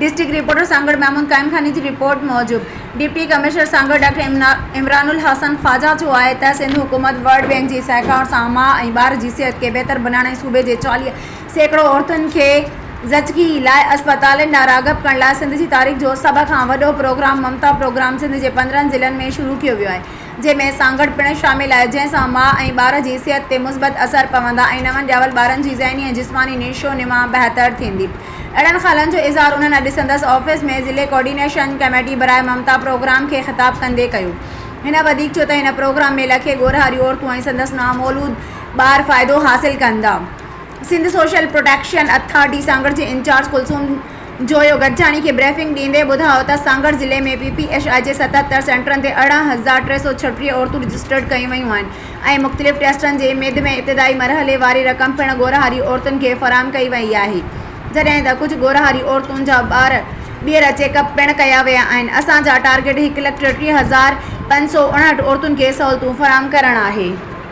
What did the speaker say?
District reporter Sanghar Mahmud कायम खानी की रिपोर्ट मौजूद deputy commissioner Sanghar doctor Imranul Hasan Khwaja जो है त सिंध हुकूमत वर्ल्ड बैंक की सहकार सां मां ऐं ॿार जी सेहत के बेहतर बनाने सूबे के 40 सैकड़ों औरतुन के ज़चगी लाइ अस्पतालन ॾांहुं राग़ब करण लाइ सिंध की तारीख़ जो सभ खां वॾो प्रोग्राम ममता प्रोग्राम सिंध के 15 ज़िलनि में शुरू किया वियो है, जंहिंमें सांगड़ पिण शामिल है, जंहिंसां मां ऐं ॿार जी सेहत ते मुस्बत असर पवंदा ऐं नवनि ॼावल ॿारनि जी ज़हनी ऐं जिस्मानी निशो निमा बहितर थींदी। अहिड़नि ख़्यालनि जो इज़हार उन्हनि अॼु संदसि ऑफिस में ज़िले कोऑर्डिनेशन कमेटी बराए ममता प्रोग्राम के ख़िताब कंदे कयो। हिन वधीक चयो त हिन प्रोग्राम में लखे ॻोरहारी औरतूं ऐं संदसि नामौलूद ॿार फ़ाइदो हासिल कंदा। Sindh social protection authority Sanghar के इंचार्ज कुलसूम जोयो गॾजानी के ब्रीफिंग ॾींदे ॿुधायो त सांगड़ ज़िले में PPHI जे 77 सेंटरनि ते 18,336 औरतूं रजिस्टर्ड कयूं वयूं आहिनि ऐं मुख़्तलिफ़ टेस्टनि जे मिद में इब्तिदाई मरहले वारी रक़म पिण ॻोरहारी औरतुनि खे फ़राहम कई वई आहे, जॾहिं त कुझु ॻोरहारी औरतुनि जा ॿार ॿीहर चेकअप पिण कया विया आहिनि। असांजा टारगेट 1,33,559 औरतुनि खे सहूलियतूं फ़राहम करणु आहे।